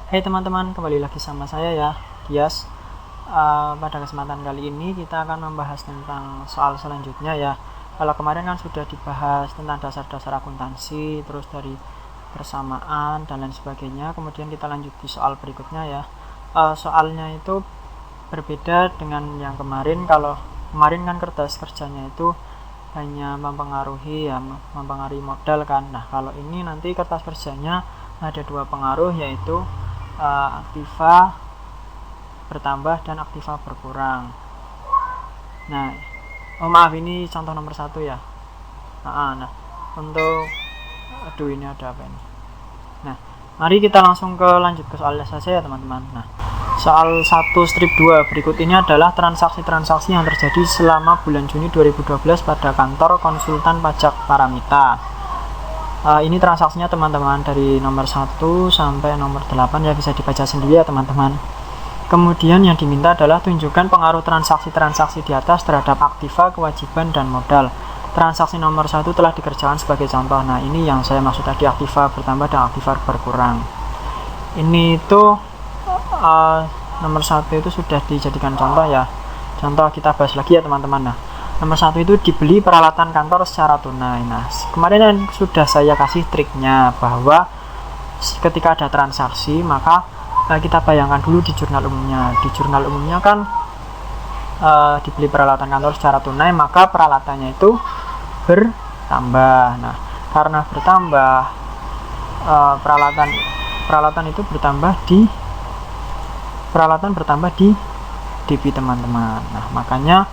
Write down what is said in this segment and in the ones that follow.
Hai teman-teman, kembali lagi sama saya ya, Dias. Pada kesempatan kali ini kita akan membahas tentang soal selanjutnya ya. Kalau kemarin kan sudah dibahas tentang dasar-dasar akuntansi, terus dari persamaan dan lain sebagainya. Kemudian kita lanjut di soal berikutnya ya. Soalnya itu berbeda dengan yang kemarin. Kalau kemarin kan kertas kerjanya itu hanya mempengaruhi modal kan. Nah, kalau ini nanti kertas kerjanya ada dua pengaruh, yaitu aktiva bertambah dan aktiva berkurang. Nah, maaf, ini contoh nomor 1 ya. Nah, untuk ini ada apa ini? Nah, mari kita langsung lanjut ke soalnya saja ya teman-teman. Nah, soal 1 strip 2 berikut ini adalah transaksi-transaksi yang terjadi selama bulan Juni 2012 pada kantor konsultan pajak Paramita. Ini transaksinya teman-teman dari nomor 1 sampai nomor 8 ya, bisa dibaca sendiri ya teman-teman. Kemudian yang diminta adalah tunjukkan pengaruh transaksi-transaksi di atas terhadap aktiva, kewajiban, dan modal. Transaksi nomor 1 telah dikerjakan sebagai contoh. Nah, ini yang saya maksud tadi, aktiva bertambah dan aktiva berkurang. Ini itu nomor 1 itu sudah dijadikan contoh ya. Contoh kita bahas lagi ya teman-teman. Nah, nomor 1 itu dibeli peralatan kantor secara tunai. Nah, kemarin sudah saya kasih triknya bahwa ketika ada transaksi maka kita bayangkan dulu di jurnal umumnya. Di jurnal umumnya kan dibeli peralatan kantor secara tunai, maka peralatannya itu bertambah. Nah, karena bertambah, peralatan itu bertambah di debit teman-teman. Nah, makanya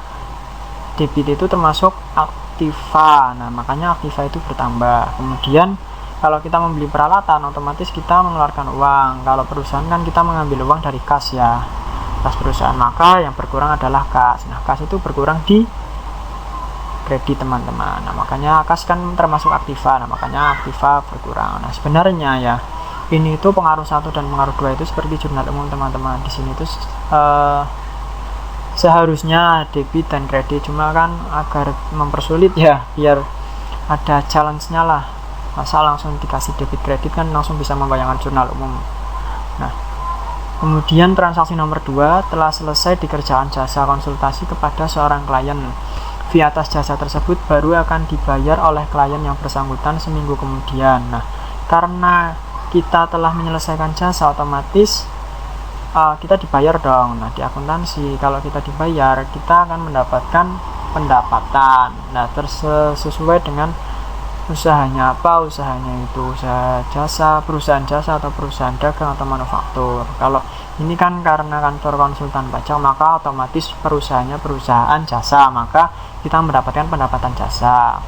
debit itu termasuk aktiva. Nah, makanya aktiva itu bertambah. Kemudian kalau kita membeli peralatan, otomatis kita mengeluarkan uang. Kalau perusahaan kan kita mengambil uang dari kas ya, kas perusahaan. Maka yang berkurang adalah kas. Nah, kas itu berkurang di kredit teman-teman. Nah, makanya kas kan termasuk aktiva. Nah, makanya aktiva berkurang. Nah, sebenarnya ya, ini itu pengaruh 1 dan pengaruh 2 itu seperti jurnal umum teman-teman. Di sini itu seharusnya debit dan kredit, cuma kan agar mempersulit ya, biar ada challenge-nya lah. Masa langsung dikasih debit kredit kan langsung bisa membayangkan jurnal umum. Nah, kemudian transaksi nomor 2, telah selesai dikerjakan jasa konsultasi kepada seorang klien. Fee atas jasa tersebut baru akan dibayar oleh klien yang bersangkutan seminggu kemudian. Nah, karena kita telah menyelesaikan jasa, otomatis kita dibayar dong. Nah, di akuntansi kalau kita dibayar, kita akan mendapatkan pendapatan. Nah, sesuai dengan usahanya apa, usahanya itu usaha jasa, perusahaan jasa, atau perusahaan dagang, atau manufaktur. Kalau ini kan karena kantor konsultan pajak, maka otomatis perusahaannya perusahaan jasa, maka kita mendapatkan pendapatan jasa.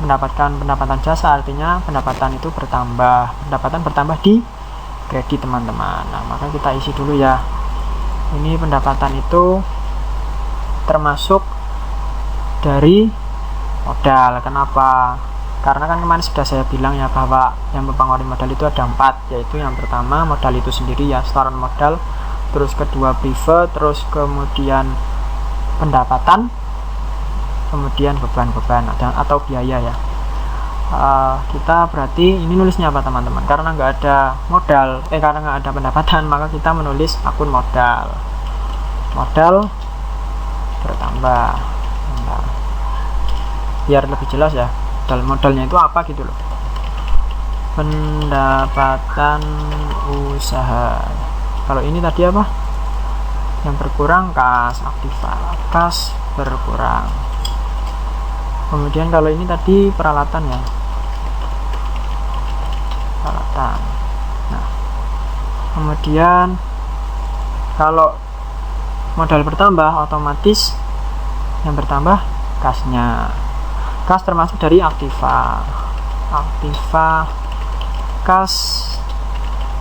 Mendapatkan pendapatan jasa artinya pendapatan itu bertambah, pendapatan bertambah di kredit teman-teman. Nah, maka kita isi dulu ya. Ini pendapatan itu termasuk dari modal. Kenapa? Karena kan kemarin sudah saya bilang ya, bahwa yang mempengaruhi modal itu ada 4, yaitu yang pertama modal itu sendiri ya, setoran modal, terus kedua privat, terus kemudian pendapatan, kemudian beban-beban atau biaya ya. Kita berarti ini nulisnya apa teman-teman? Karena nggak ada modal, karena nggak ada pendapatan, maka kita menulis akun modal bertambah. Nah, biar lebih jelas ya, modalnya itu apa gitu loh. Pendapatan usaha. Kalau ini tadi apa yang berkurang? Kas aktiva, kas berkurang. Kemudian kalau ini tadi peralatan ya, peralatan. Nah, kemudian kalau modal bertambah, otomatis yang bertambah kasnya. Kas termasuk dari aktiva, kas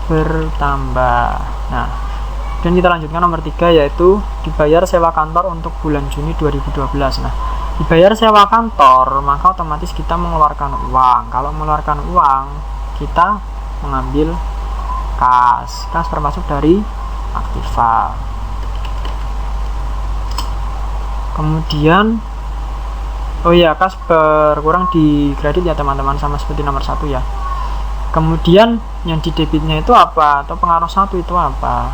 bertambah. Nah, dan kita lanjutkan nomor 3, yaitu dibayar sewa kantor untuk bulan Juni 2012. Nah, dibayar sewa kantor, maka otomatis kita mengeluarkan uang. Kalau mengeluarkan uang, kita mengambil kas. Kas termasuk dari aktiva. Kemudian kas berkurang di kredit ya teman-teman, sama seperti nomor 1 ya. Kemudian yang di debitnya itu apa, atau pengaruh satu itu apa?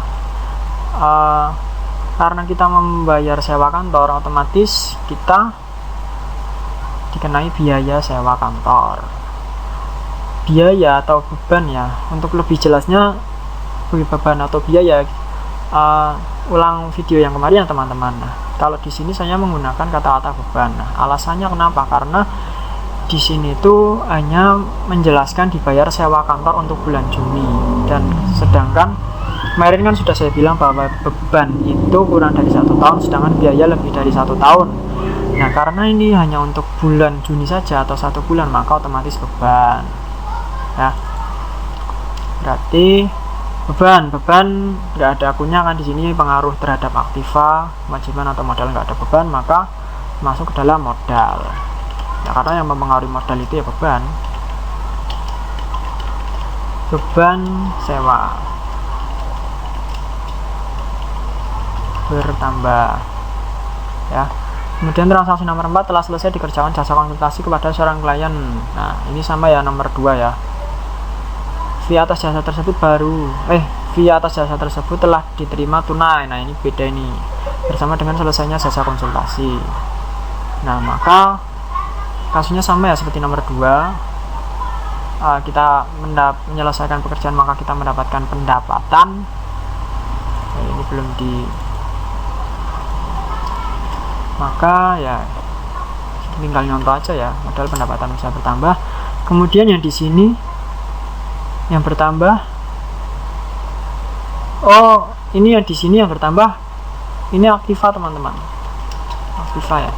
Karena kita membayar sewa kantor, otomatis kita dikenai biaya sewa kantor. Biaya atau beban ya, untuk lebih jelasnya beban atau biaya, ulang video yang kemarin ya teman-teman. Nah, kalau di sini saya menggunakan kata-kata beban. Nah, alasannya kenapa? Karena di sini tuh hanya menjelaskan dibayar sewa kantor untuk bulan Juni, dan sedangkan kemarin kan sudah saya bilang bahwa beban itu kurang dari 1 tahun, sedangkan biaya lebih dari 1 tahun. Nah, karena ini hanya untuk bulan Juni saja atau 1 bulan, maka otomatis beban. Ya, berarti beban nggak ada akunnya kan di sini, pengaruh terhadap aktiva, kewajiban atau modal nggak ada beban, maka masuk ke dalam modal. Ya, karena yang mempengaruhi modal itu ya beban sewa bertambah ya. Kemudian transaksi nomor 4, telah selesai dikerjakan jasa konsultasi kepada seorang klien. Nah, ini sama ya nomor 2 ya. Fee atas jasa tersebut telah diterima tunai. Nah, ini beda ini, bersama dengan selesainya jasa konsultasi. Nah, maka kasusnya sama ya seperti nomor 2. Kita menyelesaikan pekerjaan, maka kita mendapatkan pendapatan. Nah, ini belum di, maka ya tinggal nyontoh aja ya, modal pendapatan usaha bertambah. Kemudian yang di sini yang bertambah, ini yang di sini yang bertambah, ini aktiva teman-teman, aktiva ya.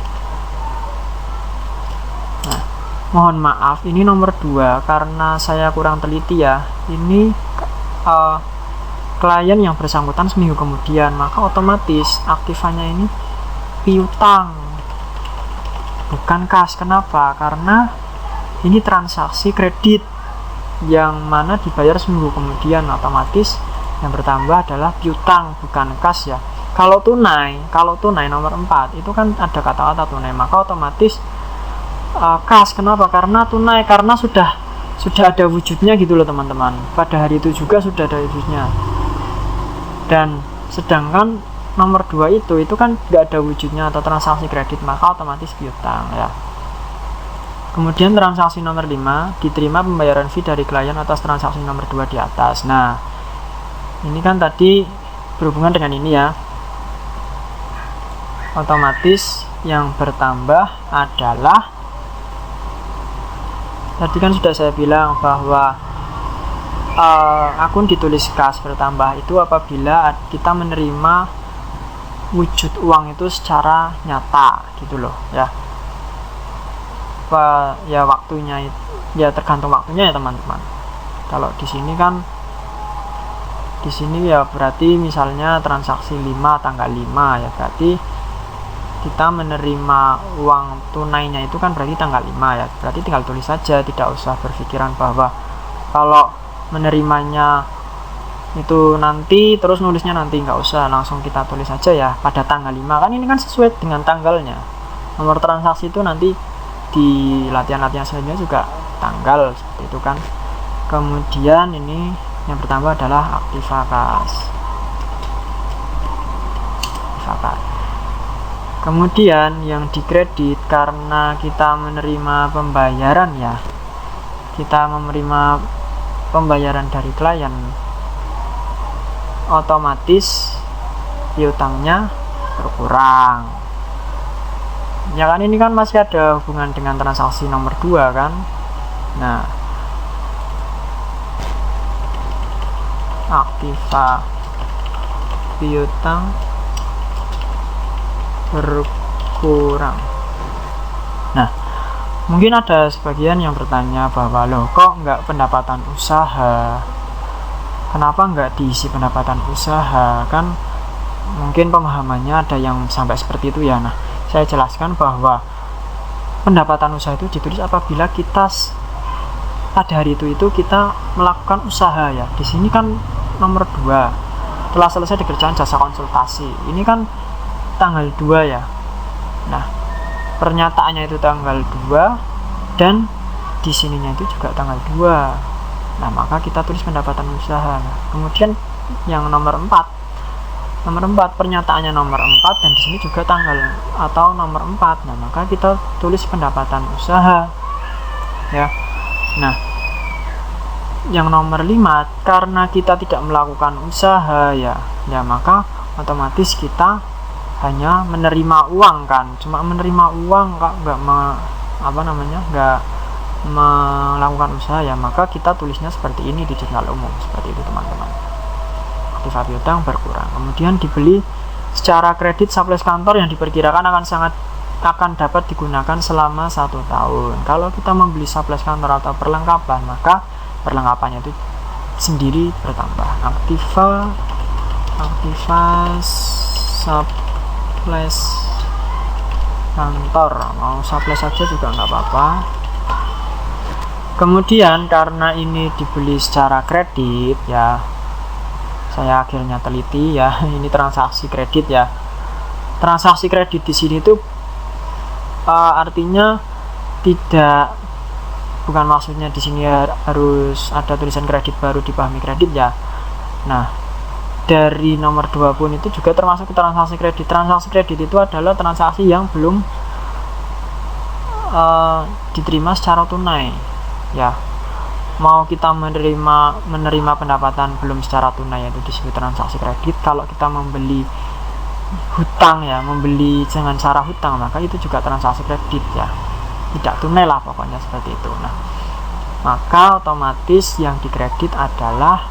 Nah, mohon maaf ini nomor 2 karena saya kurang teliti ya. Ini klien yang bersangkutan seminggu kemudian, maka otomatis aktivanya ini piutang, bukan kas. Kenapa? Karena ini transaksi kredit yang mana dibayar seminggu kemudian, otomatis yang bertambah adalah piutang, bukan kas ya. Kalau tunai nomor 4 itu kan ada kata-kata tunai, maka otomatis kas. Kenapa? Karena tunai, karena sudah ada wujudnya gitu loh teman-teman, pada hari itu juga sudah ada wujudnya. Dan sedangkan nomor 2 itu kan tidak ada wujudnya atau transaksi kredit, maka otomatis piutang ya. Kemudian transaksi nomor 5, diterima pembayaran fee dari klien atas transaksi nomor 2 di atas. Nah, ini kan tadi berhubungan dengan ini ya. Otomatis yang bertambah adalah, tadi kan sudah saya bilang bahwa akun ditulis kas bertambah itu apabila kita menerima wujud uang itu secara nyata gitu loh ya. Ya waktunya ya tergantung waktunya ya teman-teman. Kalau di sini kan ya berarti misalnya transaksi 5 tanggal 5 ya, berarti kita menerima uang tunainya itu kan berarti tanggal 5 ya. Berarti tinggal tulis saja, tidak usah berpikiran bahwa kalau menerimanya itu nanti terus nulisnya nanti, nggak usah, langsung kita tulis saja ya pada tanggal 5, kan ini kan sesuai dengan tanggalnya. Nomor transaksi itu nanti di latihan-latihan selanjutnya juga tanggal seperti itu kan. Kemudian ini yang pertama adalah aktiva kas. Kemudian yang dikredit karena kita menerima pembayaran ya, kita menerima pembayaran dari klien, otomatis piutangnya berkurang ya kan. Ini kan masih ada hubungan dengan transaksi nomor 2 kan. Nah, aktiva piutang berkurang. Nah, mungkin ada sebagian yang bertanya bahwa loh kok nggak pendapatan usaha, kenapa nggak diisi pendapatan usaha, kan mungkin pemahamannya ada yang sampai seperti itu ya. Nah, saya jelaskan bahwa pendapatan usaha itu ditulis apabila kita pada hari itu kita melakukan usaha ya. Di sini kan nomor 2, telah selesai dikerjakan jasa konsultasi. Ini kan tanggal 2 ya. Nah, pernyataannya itu tanggal 2 dan di sininya itu juga tanggal 2. Nah, maka kita tulis pendapatan usaha. Nah, kemudian yang nomor 4. Nomor 4 pernyataannya nomor 4 dan di sini juga tanggal atau nomor 4. Nah, maka kita tulis pendapatan usaha. Ya. Nah, yang nomor 5 karena kita tidak melakukan usaha ya maka otomatis kita hanya menerima uang kan, cuma menerima uang nggak melakukan usaha ya, maka kita tulisnya seperti ini di jurnal umum, seperti itu teman-teman. Aktiva piutang berkurang. Kemudian dibeli secara kredit surplus kantor yang diperkirakan akan dapat digunakan selama 1 tahun. Kalau kita membeli surplus kantor atau perlengkapan, maka perlengkapannya itu sendiri bertambah. Aktiva surplus kantor, mau surplus saja juga nggak apa-apa. Kemudian karena ini dibeli secara kredit ya, saya akhirnya teliti ya, ini transaksi kredit ya. Transaksi kredit di sini tuh artinya bukan maksudnya di sini harus ada tulisan kredit baru dipahami kredit ya. Nah, dari nomor 2 pun itu juga termasuk transaksi kredit. Transaksi kredit itu adalah transaksi yang belum diterima secara tunai ya. Mau kita menerima pendapatan belum secara tunai, itu disebut transaksi kredit. Kalau kita membeli hutang ya, membeli dengan cara hutang, maka itu juga transaksi kredit ya, tidak tunai lah pokoknya seperti itu. Nah, maka otomatis yang dikredit adalah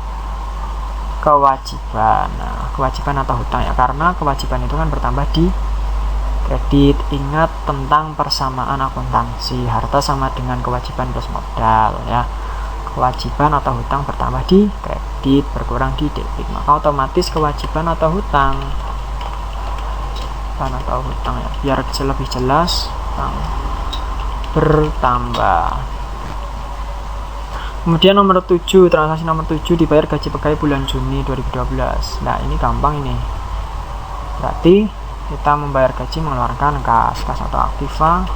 kewajiban. Nah, kewajiban atau hutang ya, karena kewajiban itu kan bertambah di kredit. Ingat tentang persamaan akuntansi, harta sama dengan kewajiban plus modal ya. Kewajiban atau hutang bertambah di kredit, berkurang di debit, maka otomatis kewajiban atau hutang ya, biar lebih jelas, bertambah. Kemudian nomor 7, transaksi nomor 7 dibayar gaji pegawai bulan Juni 2012. Nah, ini gampang ini. Berarti kita membayar gaji mengeluarkan kas atau aktiva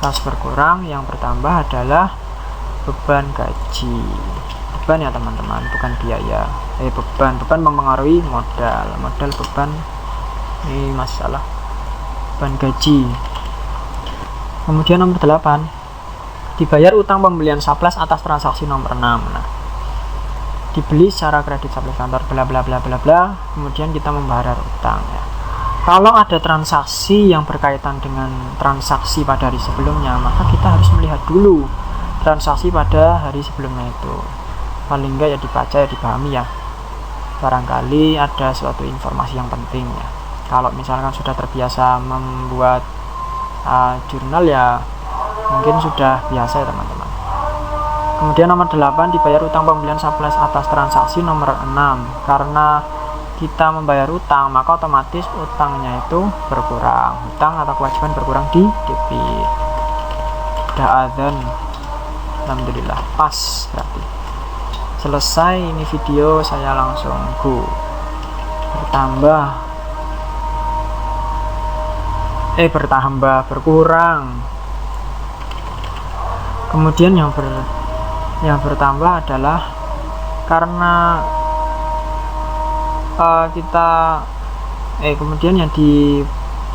kas berkurang, yang bertambah adalah beban gaji. Beban ya teman-teman, bukan biaya. Beban mempengaruhi modal beban, ini masalah beban gaji. Kemudian nomor 8, dibayar utang pembelian surplus atas transaksi nomor 6. Nah, dibeli secara kredit surplus kantor bla bla bla bla bla, kemudian kita membayar utang ya. Kalau ada transaksi yang berkaitan dengan transaksi pada hari sebelumnya, maka kita harus melihat dulu transaksi pada hari sebelumnya itu. Paling enggak ya dibaca ya dipahami ya, barangkali ada suatu informasi yang penting ya. Kalau misalkan sudah terbiasa membuat jurnal ya mungkin sudah biasa ya teman-teman. Kemudian nomor 8, dibayar utang pembelian surplus atas transaksi nomor 6. Karena kita membayar utang, maka otomatis utangnya itu berkurang, hutang atau kewajiban berkurang di debit. Udah adzan, alhamdulillah pas. Berarti selesai ini video, saya langsung go. Berkurang. Kemudian yang bertambah adalah karena kemudian yang di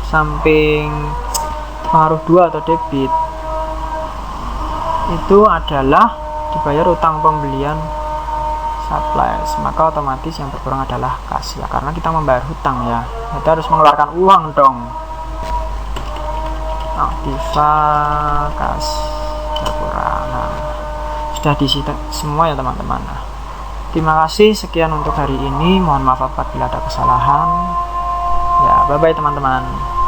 samping pengaruh 2 atau debit itu adalah dibayar utang pembelian surplus, maka otomatis yang berkurang adalah kas ya, karena kita membayar hutang ya, kita harus mengeluarkan uang dong. Aktiva kas berkurang. Nah, sudah diisi semua ya teman-teman. Nah, terima kasih, sekian untuk hari ini. Mohon maaf apabila ada kesalahan. Ya, bye-bye teman-teman.